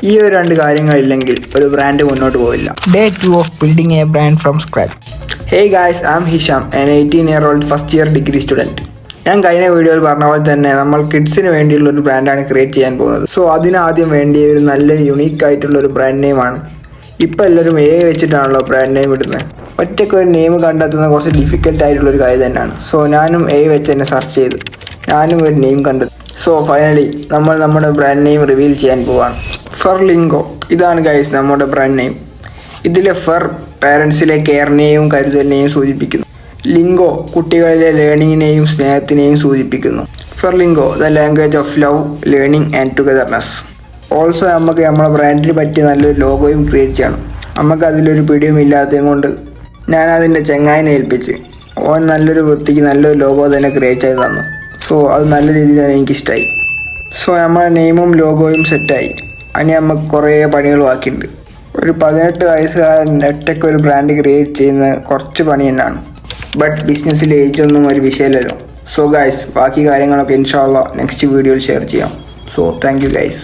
ഈ ഒരു രണ്ട് കാര്യങ്ങളില്ലെങ്കിൽ ഒരു ബ്രാൻഡ് മുന്നോട്ട് പോവില്ല. Day 2 of building a brand from scratch. Hey guys, I'm Hisham, an 18-year-old first year degree student. ഞാൻ കഴിഞ്ഞ വീഡിയോയിൽ പറഞ്ഞ പോലെ തന്നെ നമ്മൾ കിഡ്സിന് വേണ്ടിയുള്ള ഒരു ബ്രാൻഡാണ് ക്രിയേറ്റ് ചെയ്യാൻ പോകുന്നത്. സോ അതിനാദ്യം വേണ്ടിയ ഒരു നല്ല യുണീക്ക് ആയിട്ടുള്ള ഒരു ബ്രാൻഡ് നെയിമാണ്. ഇപ്പോൾ എല്ലാവരും വെച്ചിട്ടാണല്ലോ ബ്രാൻഡ് നെയിം ഇടുന്നത്. ഒറ്റയ്ക്ക് ഒരു നെയിം കണ്ടെത്തുന്ന കുറച്ച് ഡിഫിക്കൽട്ട് ആയിട്ടുള്ളൊരു കാര്യം തന്നെയാണ്. സോ ഞാനും വെച്ച് തന്നെ സെർച്ച് ചെയ്തു, ഞാനും ഒരു നെയിം കണ്ടെത്തി. സോ ഫൈനലി നമ്മൾ നമ്മുടെ ബ്രാൻഡ് നെയിം റിവീൽ ചെയ്യാൻ പോവാണ്. ഫെർലിംഗോ, ഇതാണ് ഗൈസ് നമ്മുടെ ബ്രാൻഡ് നെയിം. ഇതിലെ ഫെർ പാരൻസിലെ കെയറിനെയും കരുതലിനെയും സൂചിപ്പിക്കുന്നു. ലിംഗോ കുട്ടികളിലെ ലേണിങ്ങിനെയും സ്നേഹത്തിനെയും സൂചിപ്പിക്കുന്നു. ഫെർലിംഗോ the language of love, learning and togetherness. Also നമുക്ക് നമ്മളെ ബ്രാൻഡിന് പറ്റിയ നല്ലൊരു ലോഗോയും ക്രിയേറ്റ് ചെയ്യണം. നമുക്ക് അതിലൊരു പിടിയും ഇല്ലാത്തതും കൊണ്ട് ഞാൻ അതിൻ്റെ ചെങ്ങായിനെ ഏൽപ്പിച്ച് ഓൻ നല്ലൊരു വൃത്തിക്ക് നല്ലൊരു ലോഗോ തന്നെ ക്രിയേറ്റ് ചെയ്ത് തന്നു. സോ അത് നല്ല രീതിയിൽ തന്നെ എനിക്കിഷ്ടമായി. സോ നമ്മുടെ നെയിമും ലോഗോയും സെറ്റായി. അതിന് നമുക്ക് കുറേ പണികൾ ബാക്കിയുണ്ട്. ഒരു 18 വയസ്സുകാരൻ ഒറ്റയ്ക്ക് ഒരു ബ്രാൻഡ് ക്രിയേറ്റ് ചെയ്യുന്നത് കുറച്ച് പണി തന്നെയാണ്. ബട്ട് ബിസിനസ്സിൽ ഏജൊന്നും ഒരു വിഷയമല്ലല്ലോ. സോ ഗൈസ്, ബാക്കി കാര്യങ്ങളൊക്കെ ഇൻഷാ അല്ലാഹ് നെക്സ്റ്റ് വീഡിയോയിൽ ഷെയർ ചെയ്യാം. So thank you guys.